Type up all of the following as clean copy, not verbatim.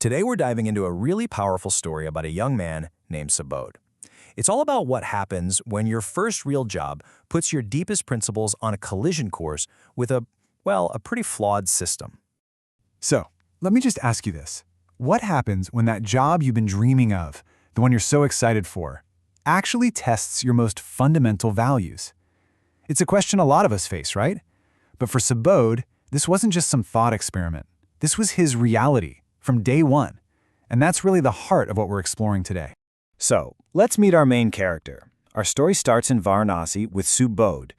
Today we're diving into a really powerful story about a young man named Subodh. It's all about what happens when your first real job puts your deepest principles on a collision course with a pretty flawed system. So, let me just ask you this. What happens when that job you've been dreaming of, the one you're so excited for, actually tests your most fundamental values? It's a question a lot of us face, right? But for Subodh, this wasn't just some thought experiment. This was his reality from day one. And that's really the heart of what we're exploring today. So, let's meet our main character. Our story starts in Varanasi with Subodh.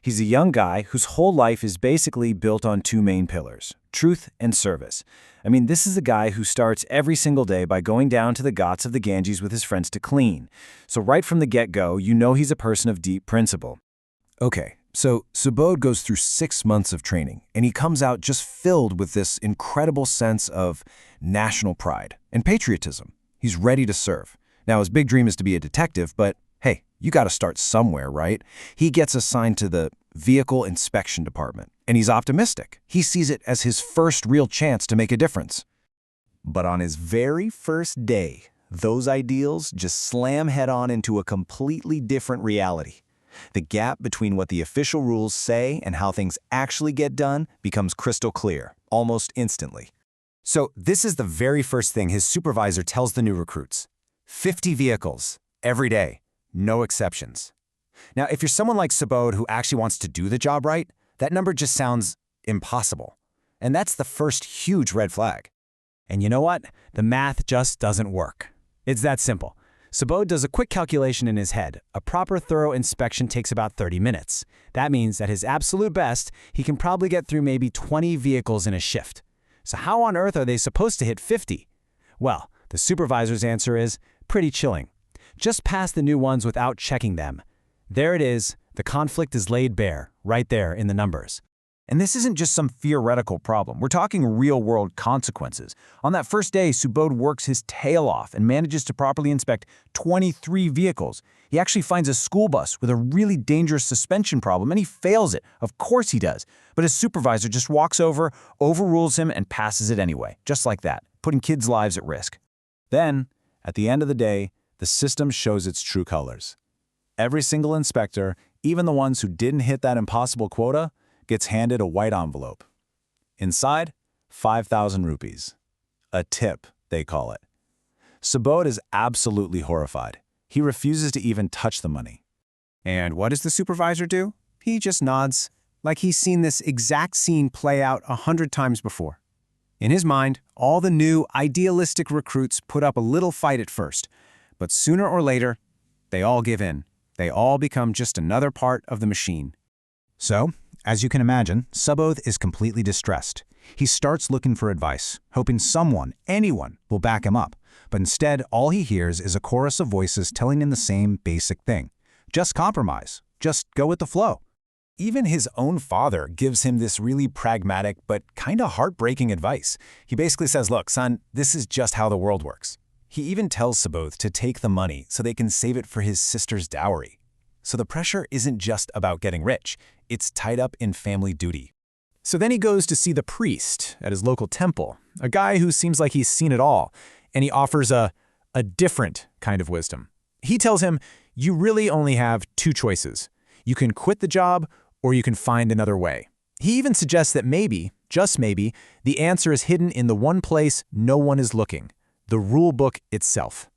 He's a young guy whose whole life is basically built on two main pillars, truth and service. I mean, this is a guy who starts every single day by going down to the ghats of the Ganges with his friends to clean. So right from the get-go, you know he's a person of deep principle. Okay, so Subodh goes through 6 months of training, and he comes out just filled with this incredible sense of national pride and patriotism. He's ready to serve. Now, his big dream is to be a detective, but hey, you got to start somewhere, right? He gets assigned to the vehicle inspection department, and he's optimistic. He sees it as his first real chance to make a difference. But on his very first day, those ideals just slam head-on into a completely different reality. The gap between what the official rules say and how things actually get done becomes crystal clear, almost instantly. So this is the very first thing his supervisor tells the new recruits. 50 vehicles, every day, no exceptions. Now, if you're someone like Subodh who actually wants to do the job right, that number just sounds impossible. And that's the first huge red flag. And you know what? The math just doesn't work. It's that simple. Subodh does a quick calculation in his head. A proper thorough inspection takes about 30 minutes. That means at his absolute best, he can probably get through maybe 20 vehicles in a shift. So how on earth are they supposed to hit 50? Well, the supervisor's answer is pretty chilling. Just pass the new ones without checking them. There it is. The conflict is laid bare, right there in the numbers. And this isn't just some theoretical problem. We're talking real-world consequences. On that first day, Subodh works his tail off and manages to properly inspect 23 vehicles. He actually finds a school bus with a really dangerous suspension problem, and he fails it. Of course he does. But his supervisor just walks over, overrules him, and passes it anyway, just like that, putting kids' lives at risk. Then, at the end of the day, the system shows its true colors. Every single inspector, even the ones who didn't hit that impossible quota, gets handed a white envelope. Inside, 5,000 rupees. A tip, they call it. Subodh is absolutely horrified. He refuses to even touch the money. And what does the supervisor do? He just nods, like he's seen this exact scene play out 100 times before. In his mind, all the new, idealistic recruits put up a little fight at first, but sooner or later, they all give in. They all become just another part of the machine. So, as you can imagine, Subodh is completely distressed. He starts looking for advice, hoping someone, anyone, will back him up. But instead, all he hears is a chorus of voices telling him the same basic thing. Just compromise. Just go with the flow. Even his own father gives him this really pragmatic but kind of heartbreaking advice. He basically says, look, son, this is just how the world works. He even tells Subodh to take the money so they can save it for his sister's dowry. So the pressure isn't just about getting rich. It's tied up in family duty. So then he goes to see the priest at his local temple, a guy who seems like he's seen it all, and he offers a different kind of wisdom. He tells him, you really only have two choices. You can quit the job, or you can find another way. He even suggests that maybe, just maybe, the answer is hidden in the one place no one is looking, the rule book itself.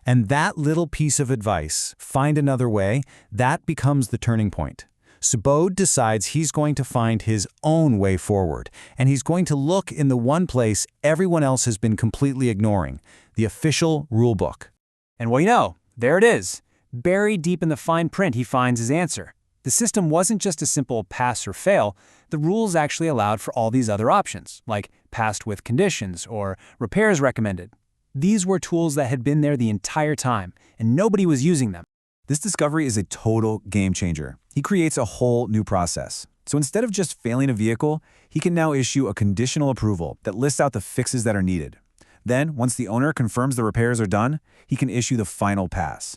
And that little piece of advice, find another way, that becomes the turning point. Subodh decides he's going to find his own way forward, and he's going to look in the one place everyone else has been completely ignoring, the official rule book. And well, you know, there it is. Buried deep in the fine print, he finds his answer. The system wasn't just a simple pass or fail. The rules actually allowed for all these other options, like passed with conditions or repairs recommended. These were tools that had been there the entire time, and nobody was using them. This discovery is a total game changer. He creates a whole new process. So instead of just failing a vehicle, he can now issue a conditional approval that lists out the fixes that are needed. Then, once the owner confirms the repairs are done, he can issue the final pass.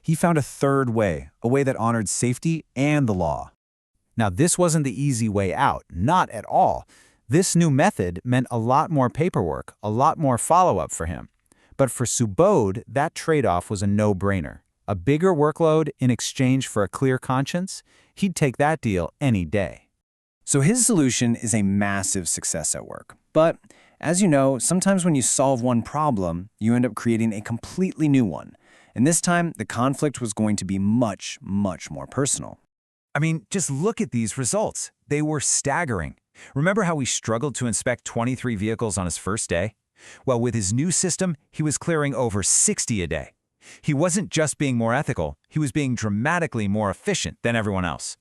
He found a third way, a way that honored safety and the law. Now, this wasn't the easy way out, not at all. This new method meant a lot more paperwork, a lot more follow-up for him. But for Subodh, that trade-off was a no-brainer. A bigger workload in exchange for a clear conscience? He'd take that deal any day. So his solution is a massive success at work. But as you know, sometimes when you solve one problem, you end up creating a completely new one. And this time, the conflict was going to be much, much more personal. I mean, just look at these results. They were staggering. Remember how he struggled to inspect 23 vehicles on his first day? Well, with his new system, he was clearing over 60 a day. He wasn't just being more ethical, he was being dramatically more efficient than everyone else.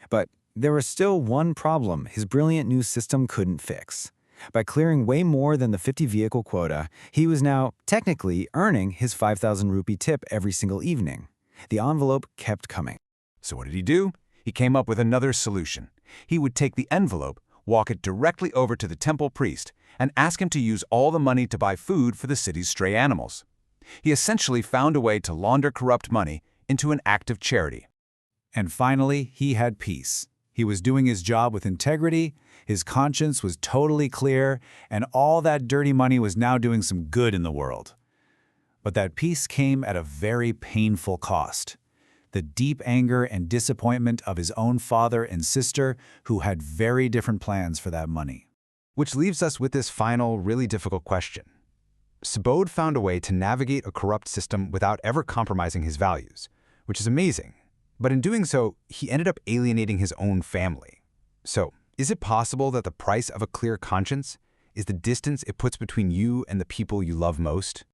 But there was still one problem his brilliant new system couldn't fix. By clearing way more than the 50-vehicle quota, he was now technically earning his 5,000 rupee tip every single evening. The envelope kept coming. So what did he do? He came up with another solution. He would take the envelope, walk it directly over to the temple priest, and ask him to use all the money to buy food for the city's stray animals. He essentially found a way to launder corrupt money into an act of charity. And finally, he had peace. He was doing his job with integrity, his conscience was totally clear, and all that dirty money was now doing some good in the world. But that peace came at a very painful cost. The deep anger and disappointment of his own father and sister, who had very different plans for that money. Which leaves us with this final, really difficult question. Subodh found a way to navigate a corrupt system without ever compromising his values, which is amazing. But in doing so, he ended up alienating his own family. So, is it possible that the price of a clear conscience is the distance it puts between you and the people you love most?